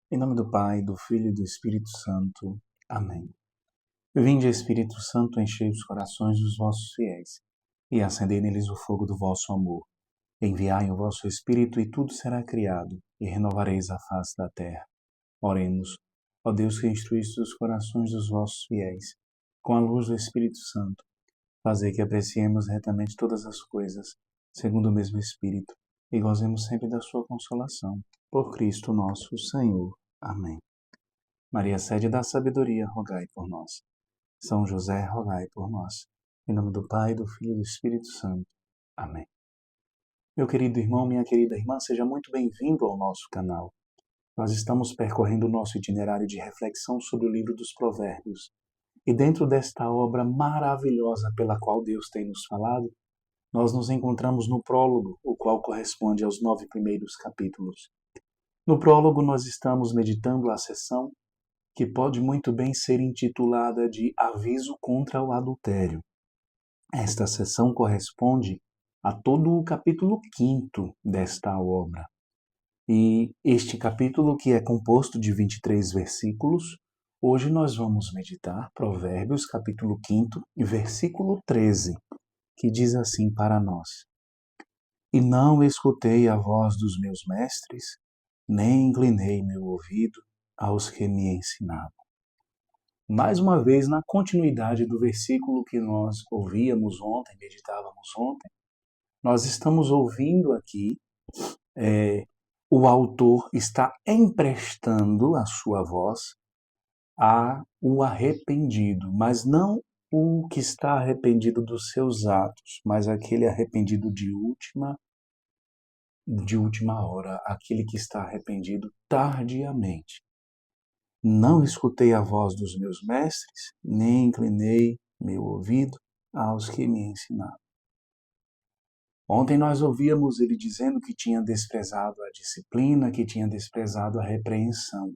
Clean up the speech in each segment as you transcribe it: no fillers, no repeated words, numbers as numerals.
Em nome do Pai, do Filho e do Espírito Santo. Amém. Vinde, Espírito Santo, enchei os corações dos vossos fiéis e acendei neles o fogo do vosso amor. Enviai o vosso Espírito e tudo será criado e renovareis a face da terra. Oremos. Ó Deus que instruíste os corações dos vossos fiéis, com a luz do Espírito Santo, fazei que apreciemos retamente todas as coisas, segundo o mesmo Espírito, e gozemos sempre da sua consolação. Por Cristo nosso Senhor. Amém. Maria, sede da sabedoria, rogai por nós. São José, rogai por nós. Em nome do Pai, do Filho e do Espírito Santo. Amém. Meu querido irmão, minha querida irmã, seja muito bem-vindo ao nosso canal. Nós estamos percorrendo o nosso itinerário de reflexão sobre o livro dos Provérbios. E dentro desta obra maravilhosa pela qual Deus tem nos falado, nós nos encontramos no prólogo, o qual corresponde aos 9 primeiros capítulos. No prólogo, nós estamos meditando a sessão que pode muito bem ser intitulada de Aviso contra o Adultério. Esta sessão corresponde a todo o capítulo 5º desta obra. E este capítulo, que é composto de 23 versículos, hoje nós vamos meditar Provérbios, capítulo 5º, versículo 13, que diz assim para nós: E não escutei a voz dos meus mestres, nem inclinei meu ouvido aos que me ensinavam. Mais uma vez, na continuidade do versículo que nós ouvíamos ontem, meditávamos ontem, nós estamos ouvindo aqui, o autor está emprestando a sua voz ao arrependido, mas não o que está arrependido dos seus atos, mas aquele arrependido de última hora, aquele que está arrependido tardiamente. Não escutei a voz dos meus mestres, nem inclinei meu ouvido aos que me ensinaram. Ontem nós ouvíamos ele dizendo que tinha desprezado a disciplina, que tinha desprezado a repreensão.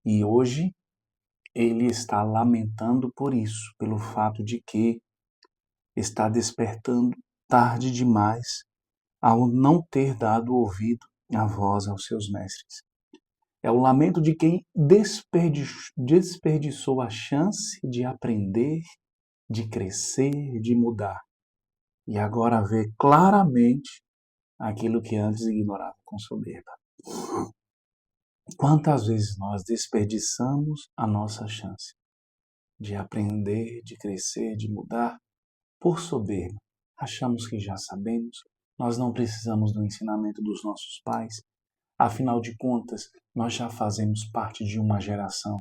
E hoje ele está lamentando por isso, pelo fato de que está despertando tarde demais ao não ter dado ouvido à voz aos seus mestres. É o lamento de quem desperdiçou a chance de aprender, de crescer, de mudar. E agora vê claramente aquilo que antes ignorava com soberba. Quantas vezes nós desperdiçamos a nossa chance de aprender, de crescer, de mudar por soberba? Achamos que já sabemos, nós não precisamos do ensinamento dos nossos pais. Afinal de contas, nós já fazemos parte de uma geração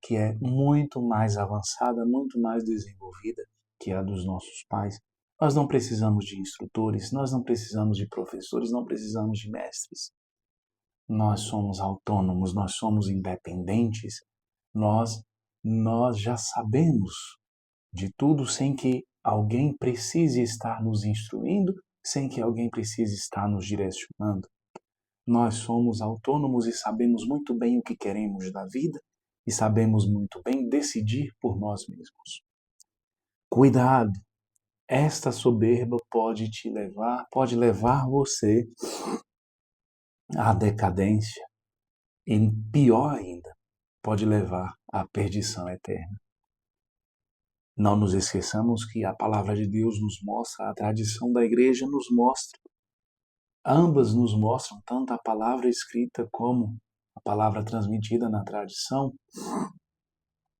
que é muito mais avançada, muito mais desenvolvida que a dos nossos pais. Nós não precisamos de instrutores, nós não precisamos de professores, não precisamos de mestres. Nós somos autônomos, nós somos independentes, nós já sabemos de tudo sem que alguém precise estar nos instruindo, sem que alguém precise estar nos direcionando. Nós somos autônomos e sabemos muito bem o que queremos da vida e sabemos muito bem decidir por nós mesmos. Cuidado! Esta soberba pode levar você à decadência e, pior ainda, pode levar à perdição eterna. Não nos esqueçamos que a palavra de Deus nos mostra, a tradição da igreja nos mostra. Ambas nos mostram, tanto a palavra escrita como a palavra transmitida na tradição,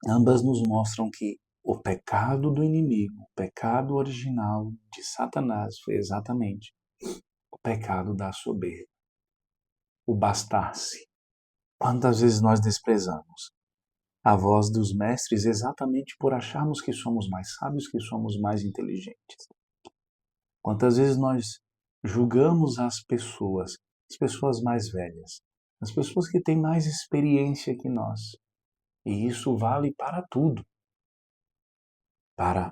ambas nos mostram que o pecado do inimigo, o pecado original de Satanás foi exatamente o pecado da soberba, o bastar-se. Quantas vezes nós desprezamos a voz dos mestres exatamente por acharmos que somos mais sábios, que somos mais inteligentes? Quantas vezes nós julgamos as pessoas mais velhas, as pessoas que têm mais experiência que nós? E isso vale para tudo. Para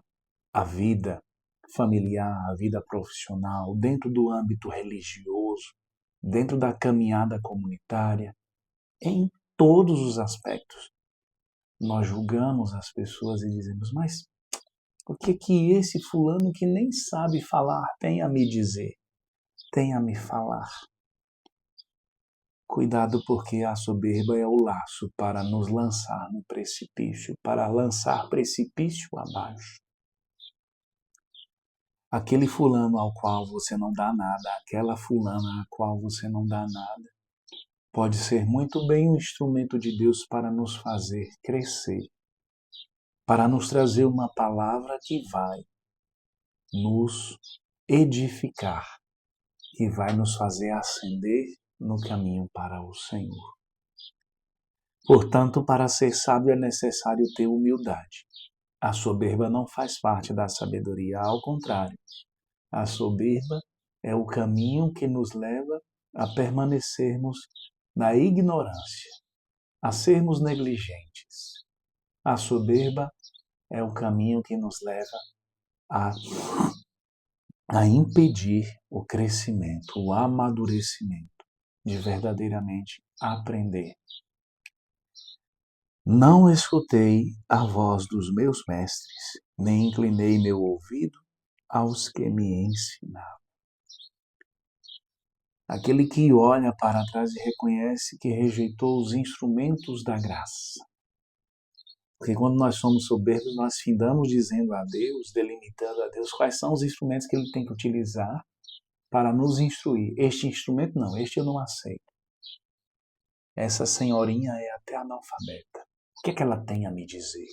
a vida familiar, a vida profissional, dentro do âmbito religioso, dentro da caminhada comunitária, em todos os aspectos. Nós julgamos as pessoas e dizemos, mas o que esse fulano que nem sabe falar tem a me dizer, tem a me falar? Cuidado, porque a soberba é o laço para nos lançar no precipício, para lançar precipício abaixo. Aquele fulano ao qual você não dá nada, aquela fulana à qual você não dá nada, pode ser muito bem um instrumento de Deus para nos fazer crescer, para nos trazer uma palavra que vai nos edificar, que vai nos fazer ascender no caminho para o Senhor. Portanto, para ser sábio é necessário ter humildade. A soberba não faz parte da sabedoria, ao contrário. A soberba é o caminho que nos leva a permanecermos na ignorância, a sermos negligentes. A soberba é o caminho que nos leva a impedir o crescimento, o amadurecimento, de verdadeiramente aprender. Não escutei a voz dos meus mestres, nem inclinei meu ouvido aos que me ensinavam. Aquele que olha para trás e reconhece que rejeitou os instrumentos da graça. Porque quando nós somos soberbos, nós findamos dizendo a Deus, delimitando a Deus quais são os instrumentos que Ele tem que utilizar para nos instruir. Este instrumento não, este eu não aceito. Essa senhorinha é até analfabeta. O que é que ela tem a me dizer?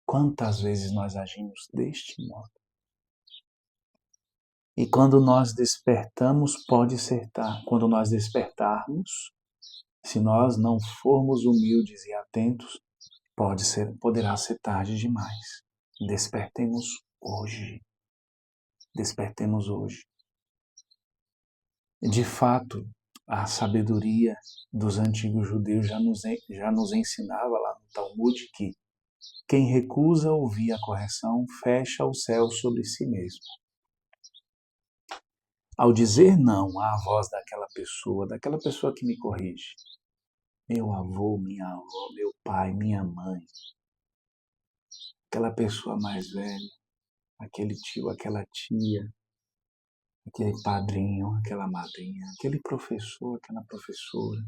Quantas vezes nós agimos deste modo? E quando nós despertamos, pode ser tarde. Quando nós despertarmos, se nós não formos humildes e atentos, poderá ser tarde demais. Despertemos hoje. Despertemos hoje. De fato, a sabedoria dos antigos judeus já nos ensinava lá no Talmud que quem recusa ouvir a correção fecha o céu sobre si mesmo. Ao dizer não à voz daquela pessoa que me corrige, meu avô, minha avó, meu pai, minha mãe, aquela pessoa mais velha, aquele tio, aquela tia, aquele padrinho, aquela madrinha, aquele professor, aquela professora,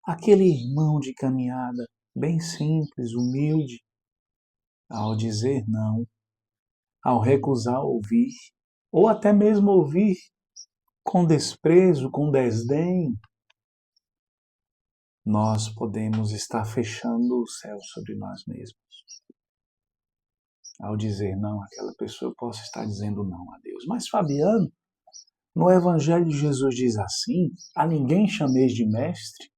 aquele irmão de caminhada, bem simples, humilde, ao dizer não, ao recusar ouvir, ou até mesmo ouvir com desprezo, com desdém, nós podemos estar fechando o céu sobre nós mesmos. Ao dizer não àquela pessoa, eu posso estar dizendo não a Deus. Mas, Fabiano, no Evangelho Jesus diz assim, a ninguém chameis de mestre,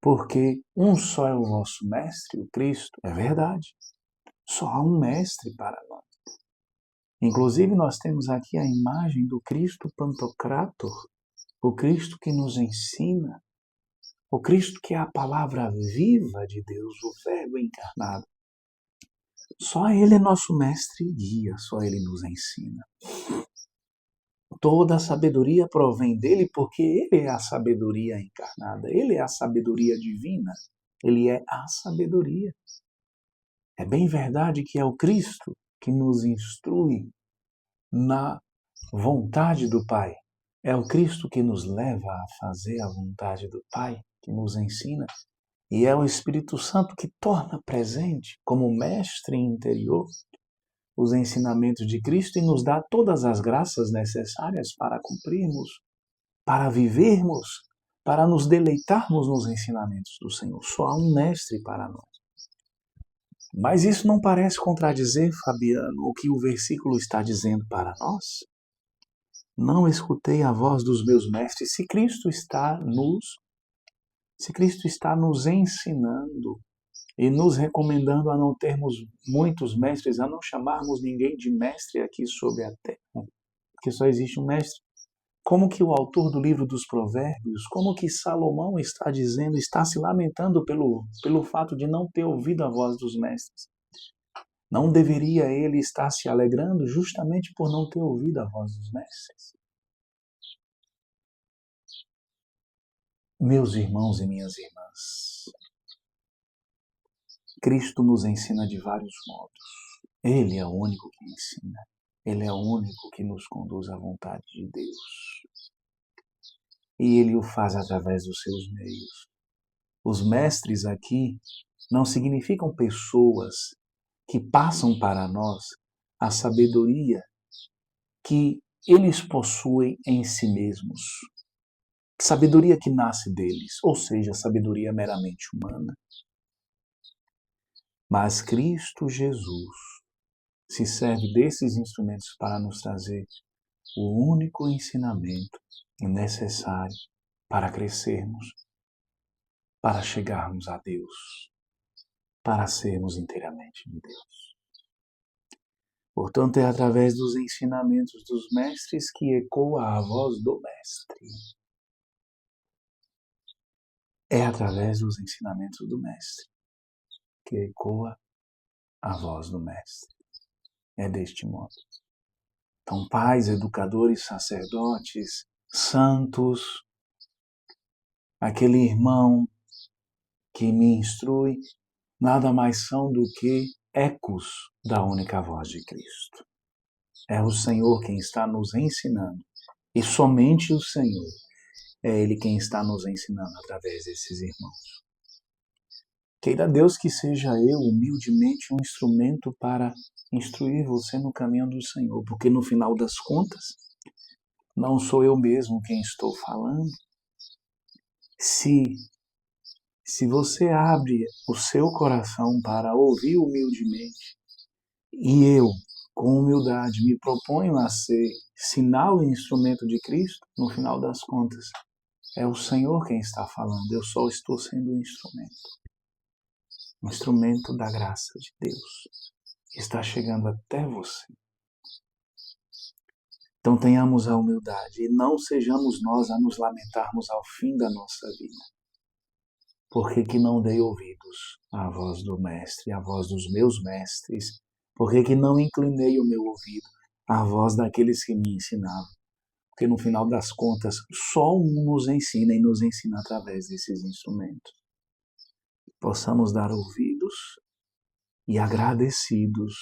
porque um só é o vosso mestre, o Cristo. É verdade. Só há um mestre para nós. Inclusive, nós temos aqui a imagem do Cristo Pantocrator, o Cristo que nos ensina, o Cristo que é a palavra viva de Deus, o Verbo encarnado. Só Ele é nosso mestre e guia, só Ele nos ensina. Toda a sabedoria provém dele porque Ele é a sabedoria encarnada, Ele é a sabedoria divina, Ele é a sabedoria. É bem verdade que é o Cristo que nos instrui na vontade do Pai. É o Cristo que nos leva a fazer a vontade do Pai, que nos ensina. E é o Espírito Santo que torna presente, como mestre interior, os ensinamentos de Cristo e nos dá todas as graças necessárias para cumprirmos, para vivermos, para nos deleitarmos nos ensinamentos do Senhor. Só há um mestre para nós. Mas isso não parece contradizer, Fabiano, o que o versículo está dizendo para nós? Não escutei a voz dos meus mestres. Se Cristo está nos ensinando e nos recomendando a não termos muitos mestres, a não chamarmos ninguém de mestre aqui sobre a terra, porque só existe um mestre. Como que o autor do livro dos Provérbios, como que Salomão está dizendo, está se lamentando pelo fato de não ter ouvido a voz dos mestres? Não deveria ele estar se alegrando justamente por não ter ouvido a voz dos mestres? Meus irmãos e minhas irmãs, Cristo nos ensina de vários modos. Ele é o único que ensina. Ele é o único que nos conduz à vontade de Deus. e Ele o faz através dos seus meios. Os mestres aqui não significam pessoas que passam para nós a sabedoria que eles possuem em si mesmos. Sabedoria que nasce deles, ou seja, sabedoria meramente humana. Mas Cristo Jesus se serve desses instrumentos para nos trazer o único ensinamento necessário para crescermos, para chegarmos a Deus, para sermos inteiramente de Deus. Portanto, é através dos ensinamentos dos mestres que ecoa a voz do Mestre. É através dos ensinamentos do Mestre que ecoa a voz do Mestre. É deste modo. Então, pais, educadores, sacerdotes, santos, aquele irmão que me instrui, nada mais são do que ecos da única voz de Cristo. É o Senhor quem está nos ensinando, e somente o Senhor é Ele quem está nos ensinando através desses irmãos. Queira Deus que seja eu, humildemente, um instrumento para instruir você no caminho do Senhor, porque no final das contas, não sou eu mesmo quem estou falando. Se você abre o seu coração para ouvir humildemente, e eu, com humildade, me proponho a ser sinal e instrumento de Cristo, no final das contas, é o Senhor quem está falando, eu só estou sendo um instrumento da graça de Deus, que está chegando até você. Então tenhamos a humildade e não sejamos nós a nos lamentarmos ao fim da nossa vida. Por que não dei ouvidos à voz do Mestre, à voz dos meus mestres? Por que não inclinei o meu ouvido à voz daqueles que me ensinavam? Porque no final das contas, só um nos ensina e nos ensina através desses instrumentos. Possamos dar ouvidos e agradecidos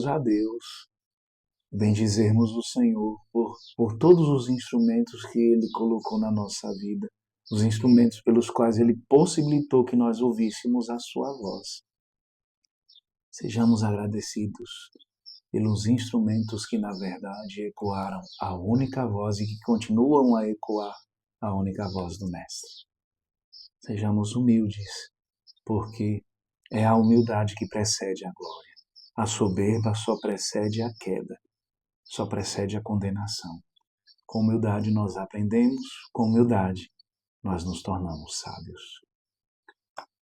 a Deus, bendizermos o Senhor por todos os instrumentos que Ele colocou na nossa vida, os instrumentos pelos quais Ele possibilitou que nós ouvíssemos a sua voz. Sejamos agradecidos pelos instrumentos que, na verdade, ecoaram a única voz e que continuam a ecoar a única voz do Mestre. Sejamos humildes, porque é a humildade que precede a glória. A soberba só precede a queda, só precede a condenação. Com humildade nós aprendemos, com humildade nós nos tornamos sábios.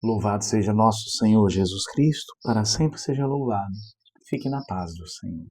Louvado seja nosso Senhor Jesus Cristo, para sempre seja louvado. Fique na paz do Senhor.